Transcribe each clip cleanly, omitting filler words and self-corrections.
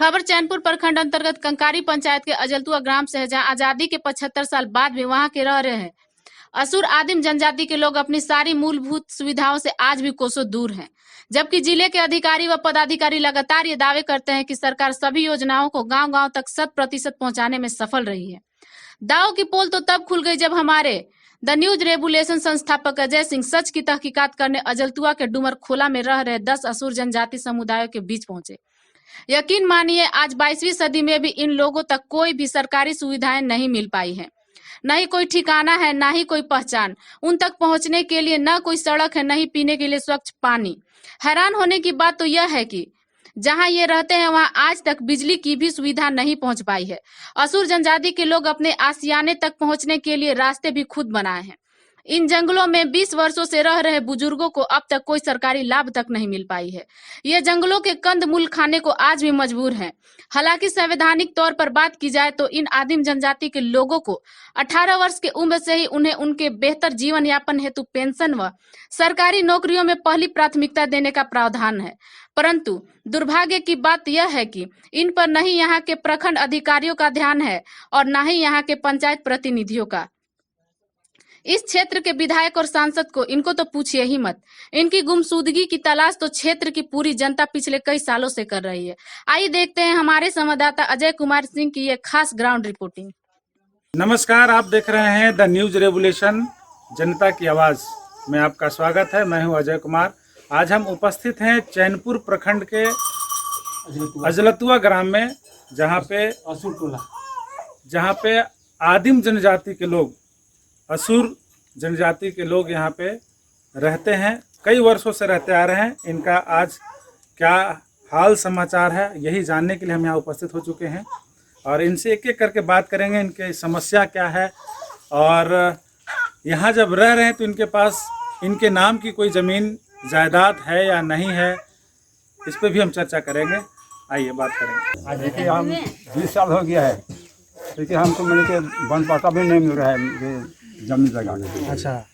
खबर चैनपुर प्रखंड अंतर्गत कंकारी पंचायत के अजलतुआ ग्राम से है, जहां आजादी के 75 साल बाद भी वहां के रह रहे हैं असुर आदिम जनजाति के लोग अपनी सारी मूलभूत सुविधाओं से आज भी कोसों दूर हैं। जबकि जिले के अधिकारी व पदाधिकारी लगातार ये दावे करते हैं कि सरकार सभी योजनाओं को गांव-गांव तक 100% पहुंचाने में सफल रही है। दाव की पोल तो तब खुल गई जब हमारे द न्यूज रेगुलेशन संस्थापक अजय सिंह सच की तहकीकात करने अजलतुआ के डूमर खोला में रह रहे 10 असुर जनजाति समुदायों के बीच पहुंचे। यकीन मानिए, आज 22वीं सदी में भी इन लोगों तक कोई भी सरकारी सुविधाएं नहीं मिल पाई है। न ही कोई ठिकाना है, न ही कोई पहचान। उन तक पहुंचने के लिए न कोई सड़क है, न ही पीने के लिए स्वच्छ पानी। हैरान होने की बात तो यह है कि जहां ये रहते हैं वहां आज तक बिजली की भी सुविधा नहीं पहुंच पाई है। असुर जनजाति के लोग अपने आशियाने तक पहुंचने के लिए रास्ते भी खुद बनाए हैं। इन जंगलों में 20 वर्षों से रह रहे बुजुर्गों को अब तक कोई सरकारी लाभ तक नहीं मिल पाई है। ये जंगलों के कंद मूल खाने को आज भी मजबूर हैं। हालांकि संवैधानिक तौर पर बात की जाए तो इन आदिम जनजाति के लोगों को 18 वर्ष की उम्र से ही उन्हें उनके बेहतर जीवन यापन हेतु पेंशन व सरकारी नौकरियों में पहली प्राथमिकता देने का प्रावधान है। परंतु दुर्भाग्य की बात यह है कि इन पर न ही यहाँ के प्रखंड अधिकारियों का ध्यान है और न ही यहाँ के पंचायत प्रतिनिधियों का। इस क्षेत्र के विधायक और सांसद को इनको तो पूछिए ही मत। इनकी गुमशुदगी की तलाश तो क्षेत्र की पूरी जनता पिछले कई सालों से कर रही है। आइए देखते हैं हमारे संवाददाता अजय कुमार सिंह की ये खास ग्राउंड रिपोर्टिंग। नमस्कार, आप देख रहे हैं द न्यूज रेवोल्यूशन, जनता की आवाज में आपका स्वागत है। मैं हूं अजय कुमार। आज हम उपस्थित हैं चैनपुर प्रखंड के अजलतुआ ग्राम में, जहां पे आदिम जनजाति के लोग, असुर जनजाति के लोग यहाँ पे रहते हैं। कई वर्षों से रहते आ रहे हैं। इनका आज क्या हाल समाचार है, यही जानने के लिए हम यहाँ उपस्थित हो चुके हैं और इनसे एक एक करके बात करेंगे। इनकी समस्या क्या है और यहाँ जब रह रहे हैं तो इनके पास इनके नाम की कोई ज़मीन जायदाद है या नहीं है, इस पर भी हम चर्चा करेंगे। आइए बात करेंगे। आज देखिए हम 20 साल हो गया है, देखिए हमको मैंने के वन पट्टा भी नहीं मिल रहा है जमीन जगह। अच्छा,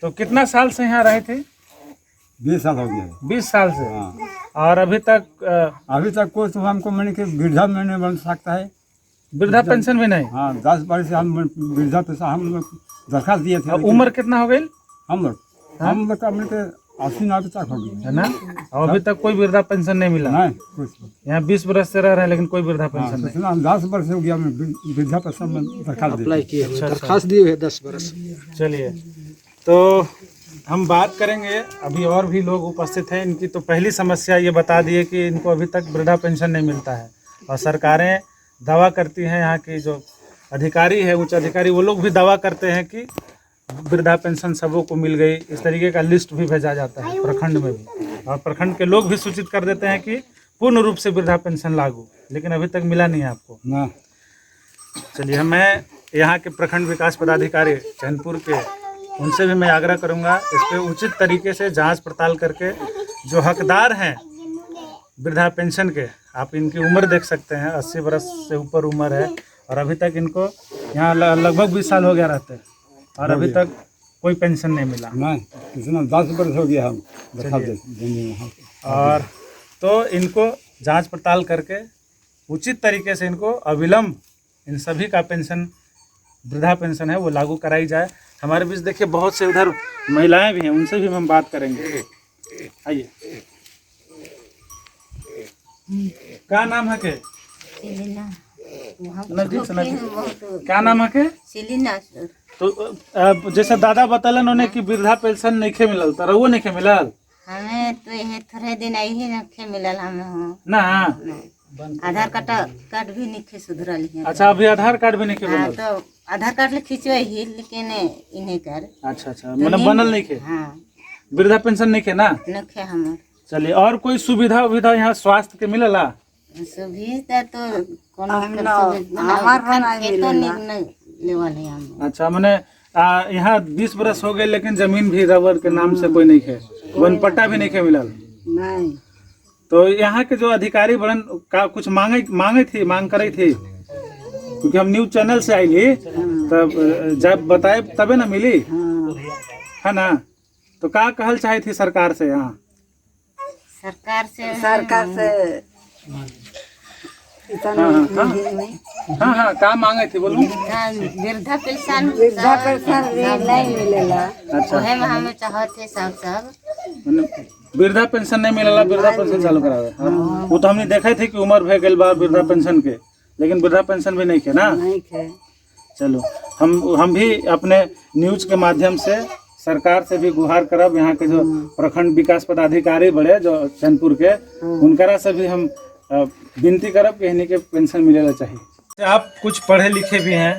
तो कितना साल से यहाँ रहे थे? 20 साल हो गया है। 20 साल से। हाँ। और अभी तक कोई तो हमको मैंने के वृद्धा में नहीं बन सकता है, वृद्धा पेंशन भी नहीं। हाँ, 10 वर्ष से हम वृद्धा पैसा हम लोग दरखास्त दिए थे। उम्र कितना हो गई हम लोग का मैंने के 80-90 तक हो गया है ना, और अभी तक कोई वृद्धा पेंशन नहीं मिला। नहीं, कुछ यहाँ 20 वर्ष से रह रहे हैं लेकिन कोई वृद्धा पेंशन नहीं। 10 वर्ष हो गया, मैं वृद्धा पेंशन में दरखास्त दिए हुए 10 वर्ष। चलिए, तो हम बात करेंगे। अभी और भी लोग उपस्थित हैं। इनकी तो पहली समस्या ये बता दिए कि इनको अभी तक वृद्धा पेंशन नहीं मिलता है और सरकारें दावा करती हैं, यहाँ की जो अधिकारी है, उच्च अधिकारी, वो लोग भी दावा करते हैं कि वृद्धा पेंशन सबों को मिल गई। इस तरीके का लिस्ट भी भेजा जाता है प्रखंड में भी, और प्रखंड के लोग भी सूचित कर देते हैं कि पूर्ण रूप से वृद्धा पेंशन लागू, लेकिन अभी तक मिला नहीं है आपको ना। चलिए, मैं यहाँ के प्रखंड विकास पदाधिकारी चैनपुर के, उनसे भी मैं आग्रह करूँगा इस पर उचित तरीके से जांच पड़ताल करके जो हकदार हैं वृद्धा पेंशन के, आप इनकी उम्र देख सकते हैं, 80 वर्ष से ऊपर उम्र है और अभी तक इनको यहाँ लगभग 20 साल हो गया रहते हैं और अभी तक कोई पेंशन नहीं मिला। नहीं, इतना 10 वर्ष हो गया हम। और तो इनको जांच पड़ताल करके उचित तरीके से इनको अविलंब इन सभी का पेंशन, वृद्धा पेंशन है, वो लागू कराई जाए। हमारे बीच देखिए बहुत से उधर महिलाएं भी हैं, उनसे भी हम बात करेंगे। आइए, क्या नाम है के? नजदीक से नजदीक। क्या नाम है के? तो जैसे दादा बतलन उन्होंने कि वृद्धा पेंशन नहीं मिलल, तो रहुओ नहीं मिलल? हमें तो ये थोड़े दिन आई ही नहीं मिलल हमें ना। आधार कार्ड भी नहीं सुधरल है। अच्छा, अभी आधार कार्ड भी नहीं बनल? तो आधार कार्ड खिंचवे ही, लेकिन इन्हें कर। अच्छा, मतलब बनल नहीं खे। हाँ, वृद्धा पेंशन नहीं खे ना? नखे हमार। चलिए, और कोई सुविधा यहाँ स्वास्थ्य के मिलला? सुविधा तो अच्छा, मैंने यहाँ 20 वर्ष हो गए लेकिन जमीन भी रबर के नाम से कोई नहीं है, वन पट्टा भी नहीं है मिलल। नहीं, तो यहाँ के जो अधिकारी बड़न का कुछ मांग करे थी, क्योंकि हम न्यूज चैनल से आई तब जब बताए तबे ना मिली है ना। तो क्या कहल चाहे थी सरकार से? यहाँ सरकार से हाँ हाँ, क्या मांगे थे बोलो। वृद्धा पेंशन नहीं मिलेला। अच्छा, वही में हमें चाहते सब वृद्धा पेंशन नहीं मिला, वृद्धा पेंशन चालू करावे। वो तो हमने देखा थे कि उम्र भे गई बा वृद्धा पेंशन के, लेकिन वृद्धा पेंशन भी नहीं थे ना। नहीं खे। चलो हम भी अपने न्यूज के माध्यम से सरकार से भी गुहार करब, यहाँ के जो प्रखंड विकास पदाधिकारी बड़े जो चैनपुर के, उनकरा से भी हम विनती करब कि इन्हीं के पेंशन मिलेला चाहिए। आप कुछ पढ़े लिखे भी हैं,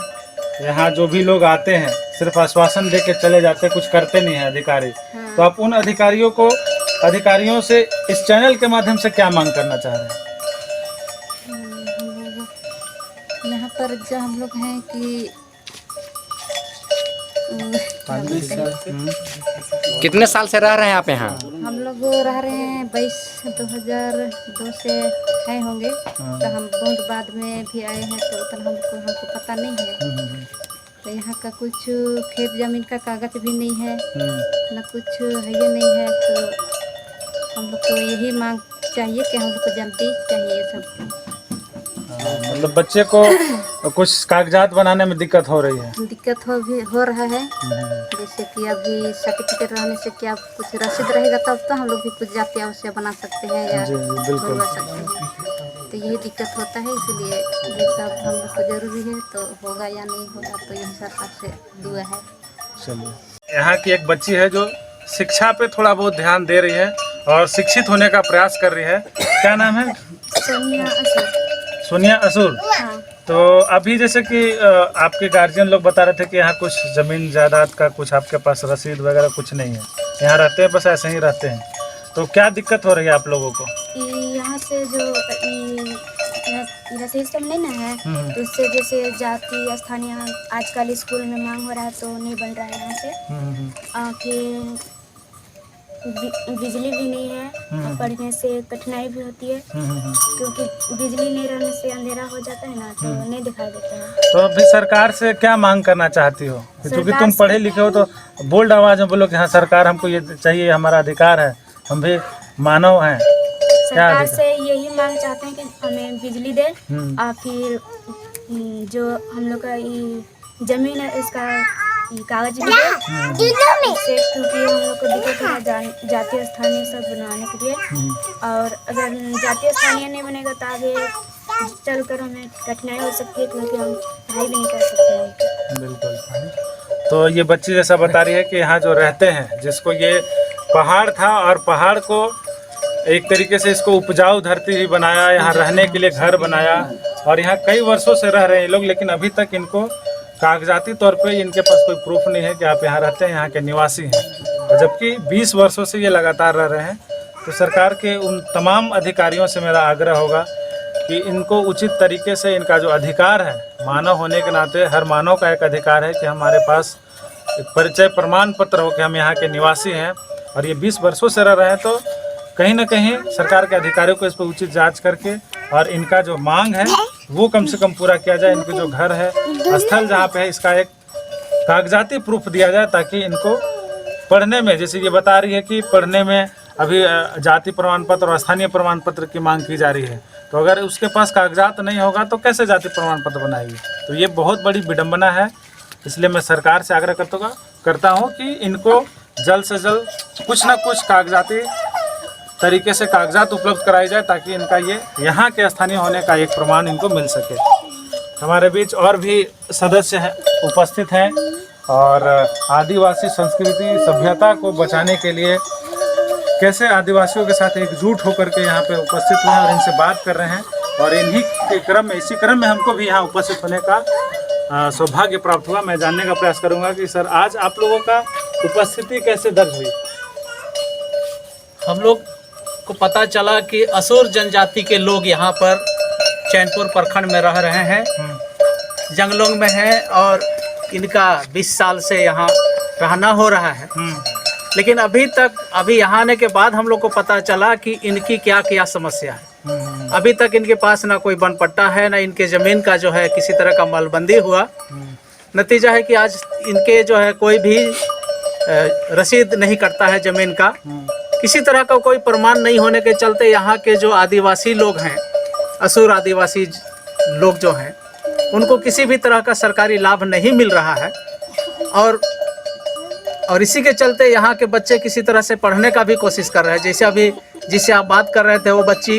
यहाँ जो भी लोग आते हैं सिर्फ आश्वासन दे के चले जाते हैं, कुछ करते नहीं हैं अधिकारी। तो आप उन अधिकारियों से इस चैनल के माध्यम से क्या मांग करना चाह रहे हैं? यहाँ पर जो हम लोग हैं कि कितने साल से रह रहे हैं आप यहाँ? हम लोग रह रहे हैं 2002 से है होंगे। तो हम बहुत बाद में भी आए हैं, तो उतना हमको पता नहीं है। तो यहाँ का कुछ खेत जमीन का कागज भी नहीं है, न कुछ है ये नहीं है। तो हम लोग को यही मांग चाहिए कि हम लोग को जल्दी चाहिए सब। मतलब बच्चे को कुछ कागजात बनाने में दिक्कत हो रही है। दिक्कत हो रहा है। जैसे कि अभी सर्टिफिकेट रहने से क्या कुछ रसीद रहेगा तब तो हम लोग भी कुछ जाति अवश्य बना सकते हैं या बनवा सकते हैं। तो यही दिक्कत होता है, इसलिए ये सब हम लोग को जरूरी है। तो होगा या नहीं होगा तो यही सरकार से दुआ है। चलिए, यहाँ की एक बच्ची है जो शिक्षा पे थोड़ा बहुत ध्यान दे रही है और शिक्षित होने का प्रयास कर रही है। क्या नाम है? सोनिया असुर। हाँ। तो अभी जैसे कि आपके गार्जियन लोग बता रहे थे कि यहाँ कुछ जमीन जायदाद का कुछ आपके पास रसीद वगैरह कुछ नहीं है, यहाँ रहते हैं बस ऐसे ही रहते हैं। तो क्या दिक्कत हो रही है आप लोगों को? यहाँ से जो रसीद सब नहीं ना है, तो उससे जैसे जाति स्थानीय आजकल स्कूल में मांग हो रहा है तो नहीं बन रहा है यहाँ से। फिर बिजली भी नहीं है, पढ़ने से कठिनाई भी होती है, क्योंकि बिजली नहीं रहने से अंधेरा हो जाता है ना, तो नहीं दिखाई देता है। तो अभी सरकार से क्या मांग करना चाहती हो? क्योंकि तुम पढ़े लिखे हो तो बोल्ड आवाज में बोलो कि हाँ सरकार हमको ये चाहिए, हमारा अधिकार है, हम भी मानव हैं। सरकार से यही मांग चाहते हैं कि हमें बिजली दे और फिर जो हम लोग का जमीन है इसका कागज भी दे, क्योंकि हम लोग को दिक्कत है जातीय स्थानीय सब बनवाने के लिए। और अगर जातीय स्थानीय नहीं बनेगा तो आगे चलकर हमें कठिनाई हो सकती है, क्योंकि हम पढ़ाई भी नहीं कर सकते हैं। बिल्कुल। तो ये बच्ची जैसा बता रही है कि यहाँ जो रहते हैं, जिसको ये पहाड़ था और पहाड़ को एक तरीके से इसको उपजाऊ धरती भी बनाया, यहाँ रहने के लिए घर बनाया और यहाँ कई वर्षों से रह रहे हैं लोग, लेकिन अभी तक इनको कागजाती तौर पे इनके पास कोई प्रूफ नहीं है कि आप यहाँ रहते हैं, यहाँ के निवासी हैं। और जबकि 20 वर्षों से ये लगातार रह रहे हैं। तो सरकार के उन तमाम अधिकारियों से मेरा आग्रह होगा कि इनको उचित तरीके से इनका जो अधिकार है, मानव होने के नाते हर मानव का एक अधिकार है कि हमारे पास एक परिचय प्रमाण पत्र हो कि हम यहाँ के निवासी हैं और ये 20 वर्षों से रह रहे हैं। तो कहीं ना कहीं सरकार के अधिकारियों को इस पर उचित जांच करके और इनका जो मांग है वो कम से कम पूरा किया जाए। इनके जो घर है, स्थल जहाँ पे है, इसका एक कागजाती प्रूफ दिया जाए, ताकि इनको पढ़ने में, जैसे ये बता रही है कि पढ़ने में अभी जाति प्रमाण पत्र और स्थानीय प्रमाण पत्र की मांग की जा रही है। तो अगर उसके पास कागजात नहीं होगा तो कैसे जाति प्रमाण पत्र बनाएगी? तो ये बहुत बड़ी विडम्बना है। इसलिए मैं सरकार से आग्रह करता हूँ कि इनको जल्द से जल्द कुछ ना कुछ कागजाती तरीके से कागजात उपलब्ध कराई जाए, ताकि इनका ये यहाँ के स्थानीय होने का एक प्रमाण इनको मिल सके। हमारे बीच और भी सदस्य हैं, उपस्थित हैं और आदिवासी संस्कृति सभ्यता को बचाने के लिए कैसे आदिवासियों के साथ एकजुट होकर के यहाँ पे उपस्थित हुए और इनसे बात कर रहे हैं। और इन्हीं के क्रम में, इसी क्रम में हमको भी यहाँ उपस्थित होने का सौभाग्य प्राप्त हुआ। मैं जानने का प्रयास करूँगा कि सर, आज आप लोगों का उपस्थिति कैसे दर्ज हुई? हम लोग को पता चला कि असुर जनजाति के लोग यहाँ पर चैनपुर प्रखंड में रह रहे हैं, जंगलों में हैं और इनका 20 साल से यहाँ रहना हो रहा है। लेकिन अभी यहाँ आने के बाद हम लोग को पता चला कि इनकी क्या क्या समस्या है। अभी तक इनके पास ना कोई वन पट्टा है, ना इनके ज़मीन का जो है किसी तरह का मलबंदी हुआ। नतीजा है कि आज इनके जो है कोई भी रसीद नहीं करता है ज़मीन का। किसी तरह का कोई प्रमाण नहीं होने के चलते यहाँ के जो आदिवासी लोग हैं असुर आदिवासी लोग जो हैं उनको किसी भी तरह का सरकारी लाभ नहीं मिल रहा है और इसी के चलते यहाँ के बच्चे किसी तरह से पढ़ने का भी कोशिश कर रहे हैं। जैसे अभी जिससे आप बात कर रहे थे वो बच्ची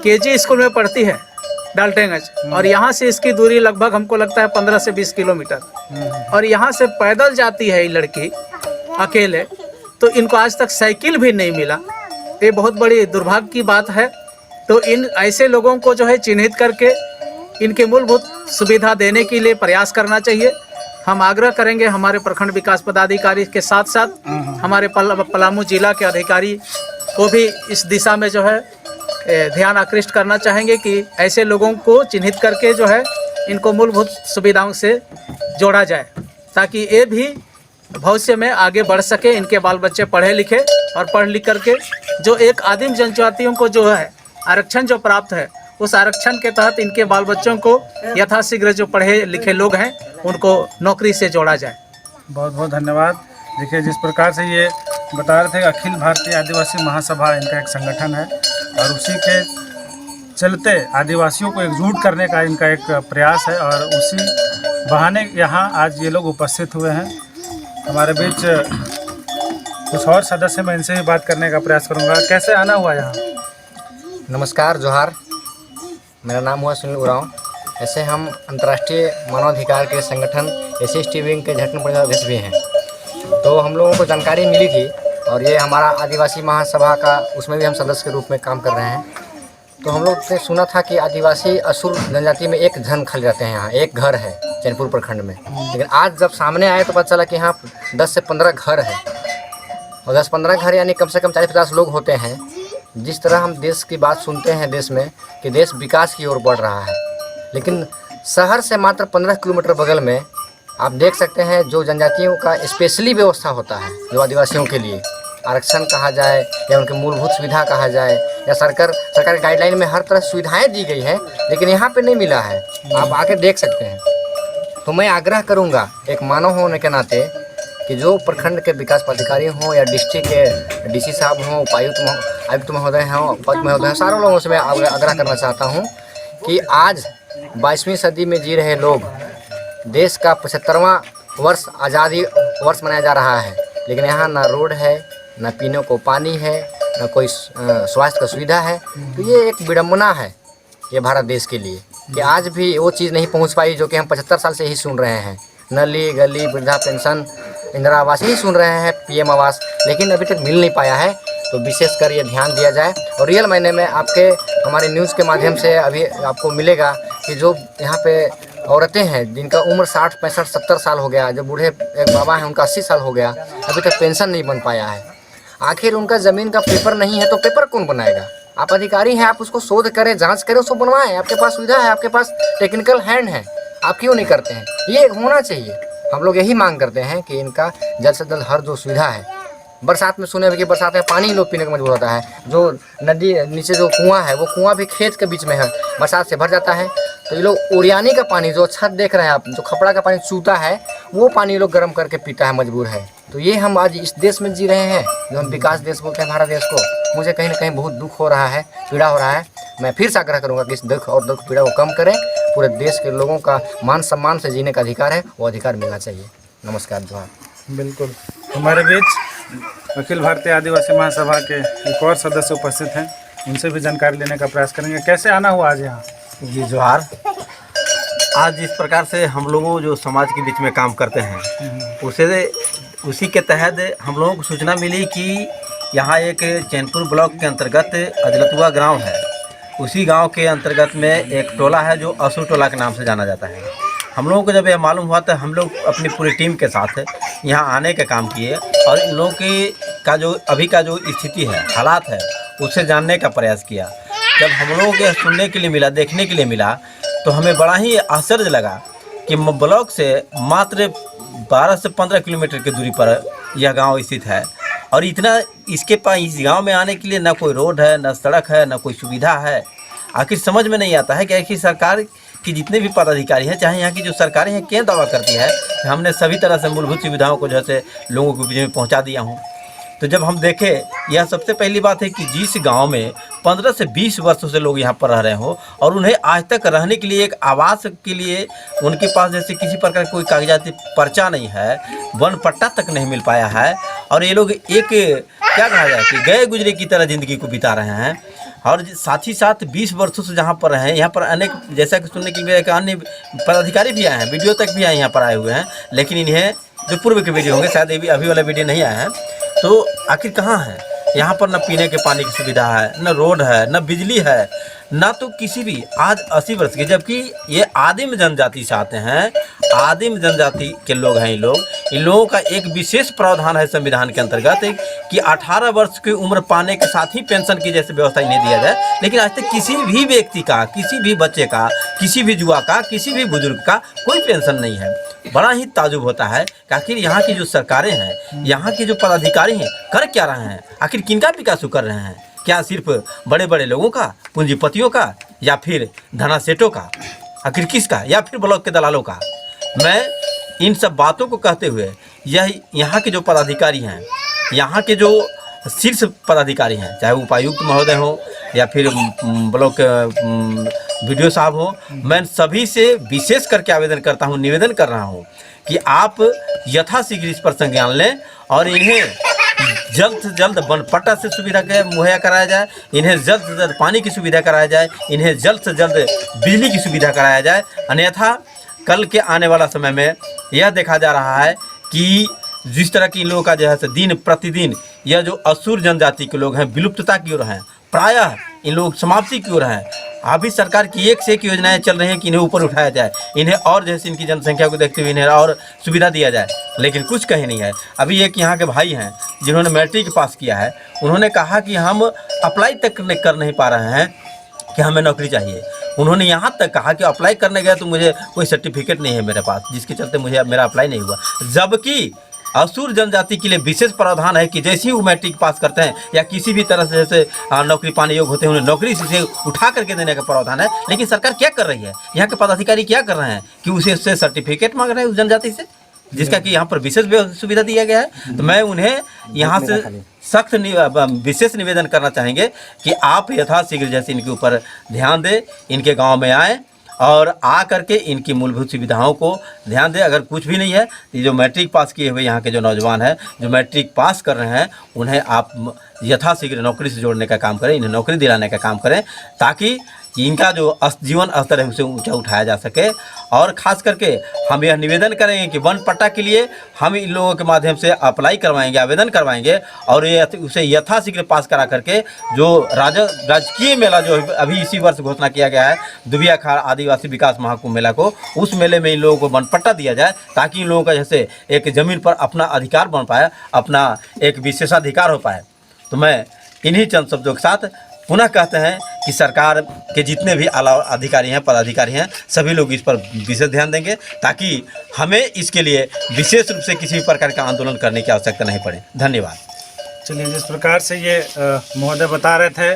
केजी स्कूल में पढ़ती है डाल्टनगंज, और यहाँ से इसकी दूरी लगभग हमको लगता है 15 से 20 किलोमीटर, और यहाँ से पैदल जाती है ये लड़की अकेले, तो इनको आज तक साइकिल भी नहीं मिला। ये बहुत बड़ी दुर्भाग्य की बात है। तो इन ऐसे लोगों को जो है चिन्हित करके इनके मूलभूत सुविधा देने के लिए प्रयास करना चाहिए। हम आग्रह करेंगे हमारे प्रखंड विकास पदाधिकारी के साथ साथ हमारे पलामू जिला के अधिकारी को भी इस दिशा में जो है ध्यान आकृष्ट करना चाहेंगे कि ऐसे लोगों को चिन्हित करके जो है इनको मूलभूत सुविधाओं से जोड़ा जाए, ताकि ये भी भविष्य में आगे बढ़ सके, इनके बाल बच्चे पढ़े लिखे और पढ़ लिख करके जो एक आदिम जनजातियों को जो है आरक्षण जो प्राप्त है उस आरक्षण के तहत इनके बाल बच्चों को यथाशीघ्र जो पढ़े लिखे लोग हैं उनको नौकरी से जोड़ा जाए। बहुत बहुत धन्यवाद। देखिए जिस प्रकार से ये बता रहे थे, अखिल भारतीय आदिवासी महासभा इनका एक संगठन है और उसी के चलते आदिवासियों को एकजुट करने का इनका एक प्रयास है, और उसी बहाने यहाँ आज ये लोग उपस्थित हुए हैं। हमारे बीच कुछ और सदस्य, मैं इनसे भी बात करने का प्रयास करूँगा। कैसे आना हुआ यहाँ? नमस्कार, जोहार। मेरा नाम हुआ सुनील उरांव। ऐसे हम अंतर्राष्ट्रीय मानवाधिकार के संगठन SST विंग के झारखंड प्रदेश अध्यक्ष भी हैं। तो हम लोगों को जानकारी मिली थी, और ये हमारा आदिवासी महासभा का उसमें भी हम सदस्य के रूप में काम कर रहे हैं। तो हम लोग ने सुना था कि आदिवासी असुर जनजाति में एक जन खाली रहते हैं, यहाँ एक घर है चैनपुर प्रखंड में। लेकिन आज जब सामने आए तो पता चला कि यहाँ 10 से 15 घर है, और 10-15 घर यानी कम से कम 40-50 लोग होते हैं। जिस तरह हम देश की बात सुनते हैं देश में कि देश विकास की ओर बढ़ रहा है, लेकिन शहर से मात्र 15 किलोमीटर बगल में आप देख सकते हैं जो जनजातियों का स्पेशली व्यवस्था होता है, जो आदिवासियों के लिए आरक्षण कहा जाए या उनके मूलभूत सुविधा कहा जाए, या सरकार गाइडलाइन में हर तरह सुविधाएं दी गई हैं, लेकिन यहाँ पे नहीं मिला है। आप आके देख सकते हैं। तो मैं आग्रह करूँगा एक मानव होने के नाते कि जो प्रखंड के विकास पदाधिकारी हों या डिस्ट्रिक्ट के DC साहब हों, आयुक्त महोदय हों, उपायुक्त महोदय हों, सारे लोगों से मैं आग्रह करना चाहता हूँ कि आज 22वीं सदी में जी रहे लोग, देश का 75वां वर्ष आज़ादी वर्ष मनाया जा रहा है, लेकिन यहाँ ना रोड है, ना पीने को पानी है, ना कोई स्वास्थ्य का सुविधा है। तो ये एक विडम्बना है ये भारत देश के लिए कि आज भी वो चीज़ नहीं पहुँच पाई जो कि हम 75 साल से ही सुन रहे हैं। नली गली, वृद्धा पेंशन, इंदिरा आवास ही सुन रहे हैं, PM आवास, लेकिन अभी तक मिल नहीं पाया है। तो विशेषकर ये ध्यान दिया जाए, और रियल मायने में आपके हमारे न्यूज़ के माध्यम से अभी आपको मिलेगा कि जो यहाँ पे औरतें हैं जिनका उम्र 60, 65, 70 साल हो गया, जो बूढ़े एक बाबा हैं उनका 80 साल हो गया, अभी तक पेंशन नहीं बन पाया है। आखिर उनका ज़मीन का पेपर नहीं है तो पेपर कौन बनाएगा? आप अधिकारी हैं, आप उसको शोध करें, जांच करें, उसको बनवाएं। आपके पास सुविधा है, आपके पास टेक्निकल हैंड है, आप क्यों नहीं करते हैं? ये होना चाहिए। हम लोग यही मांग करते हैं कि इनका जल्द से जल्द हर जो सुविधा है, बरसात में सुने कि बरसात में पानी लोग पीने का मजबूर होता है, जो नदी नीचे जो कुआं है वो कुआं भी खेत के बीच में है, बरसात से भर जाता है। तो ये लोग ओरियानी का पानी, जो छत देख रहे हैं आप, जो खपड़ा का पानी चूता है, वो पानी लोग गर्म करके पीता है, मजबूर है। तो ये हम आज इस देश में जी रहे हैं जो हम विकास देश बोलते हैं भारत देश को। मुझे कहीं ना कहीं बहुत दुख हो रहा है, पीड़ा हो रहा है। मैं फिर से आग्रह करूँगा कि इस दुख और दुख पीड़ा को कम करें। पूरे देश के लोगों का मान सम्मान से जीने का अधिकार है, वो अधिकार मिलना चाहिए। नमस्कार, जोहार। बिल्कुल। हमारे बीच अखिल भारतीय आदिवासी महासभा के एक और सदस्य उपस्थित हैं, उनसे भी जानकारी लेने का प्रयास करेंगे। कैसे आना हुआ आज यहाँ? जी जोहार। आज जिस प्रकार से हम लोगों जो समाज के बीच में काम करते हैं उसी के तहत हम लोगों को सूचना मिली कि यहाँ एक चैनपुर ब्लॉक के अंतर्गत अजलतुआ गांव है। उसी गांव के अंतर्गत में एक टोला है जो असुर टोला के नाम से जाना जाता है। हम लोगों को जब यह मालूम हुआ तो हम लोग अपनी पूरी टीम के साथ यहाँ आने का काम किए, और इन लोगों का जो अभी का जो स्थिति है, हालात है, उससे जानने का प्रयास किया। जब हम लोगों के सुनने के लिए मिला, देखने के लिए मिला, तो हमें बड़ा ही आश्चर्य लगा कि ब्लॉक से मात्र 12 से 15 किलोमीटर की दूरी पर यह गांव स्थित है, और इतना इसके पास इस गांव में आने के लिए ना कोई रोड है, ना सड़क है, ना कोई सुविधा है। आखिर समझ में नहीं आता है कि आखिर सरकार की जितने भी पदाधिकारी हैं, चाहे यहाँ की जो सरकारें हैं, क्या दावा करती है कि हमने सभी तरह से मूलभूत सुविधाओं को जैसे लोगों के बीच में पहुँचा दिया हूँ, तो जब हम देखें, यह सबसे पहली बात है कि जिस गांव में 15 से 20 वर्षों से लोग यहाँ पर रह रहे हो और उन्हें आज तक रहने के लिए एक आवास के लिए उनके पास जैसे किसी प्रकार कोई कागजाती पर्चा नहीं है, वन पट्टा तक नहीं मिल पाया है, और ये लोग एक क्या कहा जाए कि गए गुजरे की तरह ज़िंदगी को बिता रहे हैं। और साथ ही साथ 20 वर्षों से जहाँ पर हैं, यहाँ पर अनेक, जैसा कि सुनने के लिए अन्य पदाधिकारी भी आए हैं, वीडियो तक भी आए यहाँ पर आए हुए हैं, लेकिन इन्हें जो पूर्व के वीडियो होंगे, शायद अभी वाला वीडियो नहीं आया है, तो आखिर कहाँ है? यहाँ पर न पीने के पानी की सुविधा है, न रोड है, न बिजली है, ना तो किसी भी, आज 80 वर्ष के, जबकि ये आदिम जनजाति से आते हैं, आदिम जनजाति के लोग हैं। इन लोगों का एक विशेष प्रावधान है संविधान के अंतर्गत कि 18 वर्ष की उम्र पाने के साथ ही पेंशन की जैसे व्यवस्था इन्हें दिया जाए, लेकिन आज तक किसी भी व्यक्ति का, किसी भी बच्चे का, किसी भी युवा का, किसी भी बुजुर्ग का कोई पेंशन नहीं है। बड़ा ही ताजुब होता है कि आखिर यहाँ की जो सरकारें हैं, यहाँ के जो पदाधिकारी हैं, कर क्या रहे हैं? आखिर किनका विकास कर रहे हैं? क्या सिर्फ बड़े बड़े लोगों का, पूंजीपतियों का, या फिर धनासेठों का? आखिर किसका? या फिर ब्लॉक के दलालों का? मैं इन सब बातों को कहते हुए यह यहाँ के जो पदाधिकारी हैं, यहाँ के जो शीर्ष पदाधिकारी हैं, चाहे उपायुक्त महोदय हो या फिर ब्लॉक वीडियो साहब हो, मैं सभी से विशेष करके आवेदन करता हूँ, निवेदन कर रहा हूँ कि आप यथाशीघ्र इस पर संज्ञान लें और इन्हें जल्द से जल्द वन पट्टा से सुविधा मुहैया कराया जाए, इन्हें जल्द से जल्द पानी की सुविधा कराया जाए, इन्हें जल्द से जल्द बिजली की सुविधा कराया जाए। अन्यथा कल के आने वाला समय में यह देखा जा रहा है कि जिस तरह की इन लोगों का जो है दिन प्रतिदिन यह जो असुर जनजाति के लोग हैं विलुप्तता की ओर हैं, प्रायः इन लोग समाप्ति की ओर हैं। अभी सरकार की एक से एक योजनाएं चल रही हैं कि इन्हें ऊपर उठाया जाए, इन्हें और जैसे इनकी जनसंख्या को देखते हुए इन्हें और सुविधा दिया जाए, लेकिन कुछ कहीं नहीं है। अभी एक यहाँ के भाई हैं जिन्होंने मैट्रिक पास किया है, उन्होंने कहा कि हम अप्लाई तक कर नहीं पा रहे हैं कि हमें नौकरी चाहिए। उन्होंने यहाँ तक कहा कि अप्लाई करने गया तो मुझे कोई सर्टिफिकेट नहीं है मेरे पास, जिसके चलते मुझे मेरा अप्लाई नहीं हुआ। जबकि असुर जनजाति के लिए विशेष प्रावधान है कि जैसे ही वो मैट्रिक पास करते हैं या किसी भी तरह से जैसे नौकरी पाने योग्य होते हैं, उन्हें नौकरी से उठा करके देने का प्रावधान है। लेकिन सरकार क्या कर रही है, यहाँ के पदाधिकारी क्या कर रहे हैं कि उसे सर्टिफिकेट मांग रहे हैं उस जनजाति से, जिसका कि यहाँ पर विशेष सुविधा दिया गया है। तो मैं उन्हें यहाँ से सख्त विशेष निवेदन करना चाहेंगे कि आप यथाशीघ्र जैसे इनके ऊपर ध्यान दें, इनके गाँव में आएँ और आ करके इनकी मूलभूत सुविधाओं को ध्यान दें। अगर कुछ भी नहीं है तो ये जो मैट्रिक पास किए हुए यहाँ के जो नौजवान हैं, जो मैट्रिक पास कर रहे हैं, उन्हें आप यथाशीघ्र नौकरी से जोड़ने का काम करें, इन्हें नौकरी दिलाने का काम करें, ताकि इनका जो जीवन स्तर है उसे ऊंचा उठाया जा सके। और ख़ास करके हम यह निवेदन करेंगे कि वन पट्टा के लिए हम इन लोगों के माध्यम से अप्लाई करवाएंगे, आवेदन करवाएंगे, और ये उसे यथाशीघ्र पास करा करके जो राजकीय मेला जो अभी इसी वर्ष घोषणा किया गया है, दुबिया खाड़ आदिवासी विकास महाकुंभ मेला को, उस मेले में इन लोगों को वन पट्टा दिया जाए, ताकि इन लोगों का जैसे एक ज़मीन पर अपना अधिकार बन पाए, अपना एक विशेषाधिकार हो पाए। तो मैं इन्हीं चंद शब्दों के साथ पुनः कहते हैं कि सरकार के जितने भी आला अधिकारी हैं, पदाधिकारी हैं, सभी लोग इस पर विशेष ध्यान देंगे, ताकि हमें इसके लिए विशेष रूप से किसी भी प्रकार का आंदोलन करने की आवश्यकता नहीं पड़े। धन्यवाद। चलिए, जिस प्रकार से ये महोदय बता रहे थे,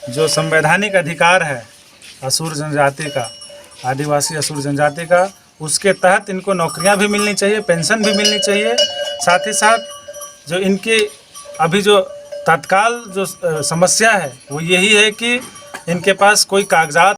जो संवैधानिक अधिकार है असुर जनजाति का, आदिवासी असुर जनजाति का, उसके तहत इनको नौकरियां भी मिलनी चाहिए, पेंशन भी मिलनी चाहिए। साथ ही साथ जो इनकी अभी जो तत्काल जो समस्या है वो यही है कि इनके पास कोई कागजात